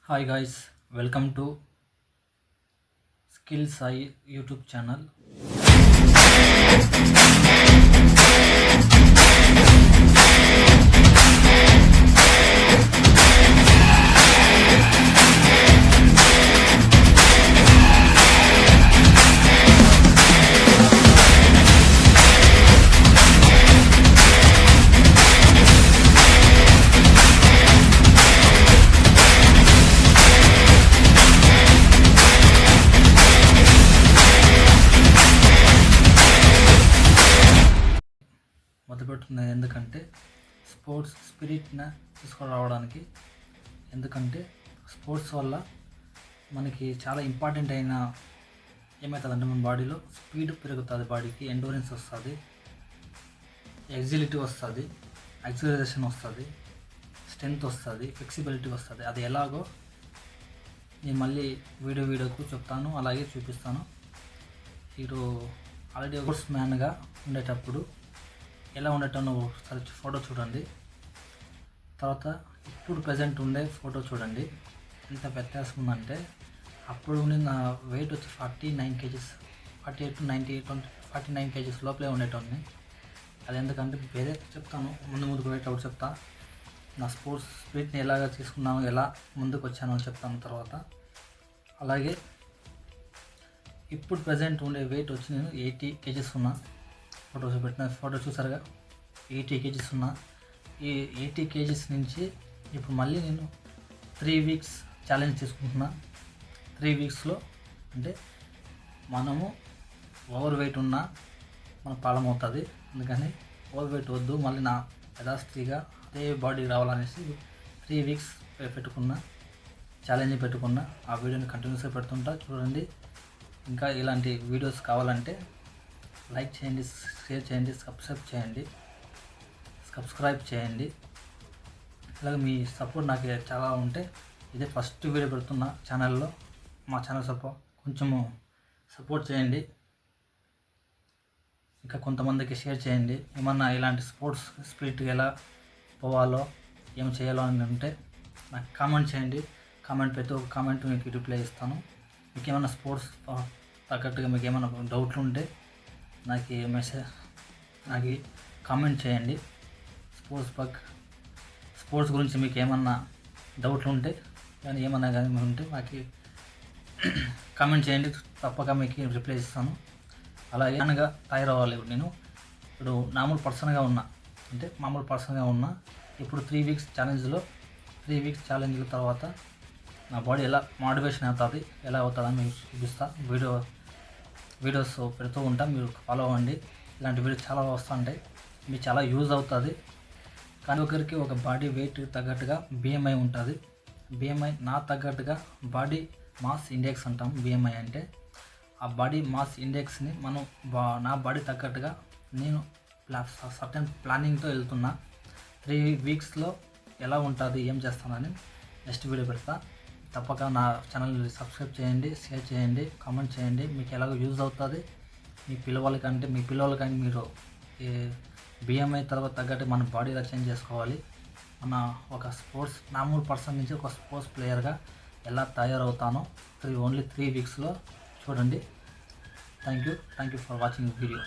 Hi guys, welcome to Skill Sai YouTube channel. మొదలుపెట్టుకున్నది ఎందుకంటే sports స్పిరిట్ని తీసుకురావడానికి. ఎందుకంటే స్పోర్ట్స్ వల్ల మనకి చాలా ఇంపార్టెంట్ అయిన ఏమవుతుందంటే మన బాడీలో స్పీడ్ పెరుగుతుంది, బాడీకి ఎండూరెన్స్ వస్తుంది, ఎగ్జిలిటీ వస్తుంది, యాక్సిలరేషన్ వస్తుంది, స్ట్రెంగ్త్ వస్తుంది, ఫ్లెక్సిబిలిటీ వస్తుంది. అది ఎలాగో నేను మళ్ళీ వీడియోకు చెప్తాను, అలాగే చూపిస్తాను. మీరు ఆల్రెడీ స్పోర్ట్స్ మ్యాన్గా ఉండేటప్పుడు ఎలా ఉండేటో ఒకసారి ఫోటో చూడండి, తర్వాత ఇప్పుడు ప్రజెంట్ ఉండే ఫోటో చూడండి. ఎంత వ్యత్యాసం ఉందంటే అప్పుడు నా వెయిట్ వచ్చి 49 kgs, 48 to 49 kgs లోపలే ఉండేటోని. అది ఎందుకంటే వేరే చెప్తాను, ముందుకు పోయేటప్పుడు చెప్తా. నా స్పోర్ట్స్ స్పిరిట్ని ఎలాగ తీసుకున్నాను, ఎలా ముందుకు వచ్చానో చెప్తాను తర్వాత. అలాగే ఇప్పుడు ప్రజెంట్ ఉండే వెయిట్ వచ్చి నేను 80 kgs ఉన్నా. ఫోటో చూసారుగా, 80 kgs ఉన్నా. ఈ 80 kgs నుంచి ఇప్పుడు మళ్ళీ నేను 3 weeks ఛాలెంజ్ తీసుకుంటున్నా. 3 weeksలో అంటే మనము ఓవర్ వెయిట్ ఉన్నా మన ప్రాబ్లం అవుతుంది. అందుకని ఓవర్ వెయిట్ వద్దు, మళ్ళీ నా యథాస్థితిగా అదే బాడీ రావాలనేసి 3 weeks పెట్టుకున్నా, ఛాలెంజ్ పెట్టుకున్నా. ఆ వీడియోని కంటిన్యూస్గా పెడుతుంటా, చూడండి. ఇంకా ఇలాంటి వీడియోస్ కావాలంటే లైక్ చేయండి, షేర్ చేయండి, సబ్స్క్రైబ్ చేయండి. అలాగే మీ సపోర్ట్ నాకు చాలా ఉంటే, ఇదే ఫస్ట్ వీడియో పెడుతున్నా ఛానల్లో. మా ఛానల్ కొంచెము సపోర్ట్ చేయండి, ఇంకా కొంతమందికి షేర్ చేయండి. ఏమన్నా ఇలాంటి స్పోర్ట్స్ స్పిరిట్ ఎలా పోవాలో, ఏం చేయాలో అని ఉంటే నాకు కామెంట్ చేయండి. ప్రతి ఒక్క కామెంట్ మీకు రిప్లై ఇస్తాను. మీకు ఏమైనా స్పోర్ట్స్ తగ్గట్టుగా మీకు ఏమైనా డౌట్లు ఉంటే నాకు కామెంట్ చేయండి. స్పోర్ట్స్ గురించి మీకు ఏమన్నా డౌట్లు ఉంటే కానీ ఏమన్నా కానీ ఉంటే నాకు కామెంట్ చేయండి, తప్పక మీకు రిప్లై ఇస్తాను. అలాగే అనగా తయారవ్వాలి. ఇప్పుడు మామూలు పర్సన్గా ఉన్నా. ఇప్పుడు 3 weeks ఛాలెంజ్ల తర్వాత నా బాడీ ఎలా మోటివేషన్ అవుతుంది, ఎలా అవుతుందని మీకు చూపిస్తా. వీడియోస్ పెడుతూ ఉంటాం, మీరు ఫాలో అవ్వండి. ఇలాంటి వీడియోస్ చాలా వస్తుంటాయి, మీకు చాలా యూజ్ అవుతుంది. కానీ ఒకరికి ఒక బాడీ వెయిట్ తగ్గట్టుగా BMI ఉంటుంది. BMI నా తగ్గట్టుగా బాడీ మాస్ ఇండెక్స్ అంటాం. BMI అంటే ఆ బాడీ మాస్ ఇండెక్స్ని మనం నా బాడీ తగ్గట్టుగా నేను సర్టెన్ ప్లానింగ్తో వెళ్తున్నా. 3 weeksలో ఎలా ఉంటుంది, ఏం చేస్తానని నెక్స్ట్ వీడియో పెడతా. తప్పక నా ఛానల్ని సబ్స్క్రైబ్ చేయండి, షేర్ చేయండి, కామెంట్ చేయండి. మీకు ఎలాగో యూజ్ అవుతుంది. మీ పిల్లలకంటే మీరు BMI తర్వాత తగ్గట్టు మన బాడీ ఎలా చేంజ్ చేసుకోవాలి, మన ఒక స్పోర్ట్స్ మామూలు పర్సన్ నుంచి ఒక స్పోర్ట్స్ ప్లేయర్గా ఎలా తయారవుతానో ఓన్లీ 3 weeksలో చూడండి. Thank you for watching video.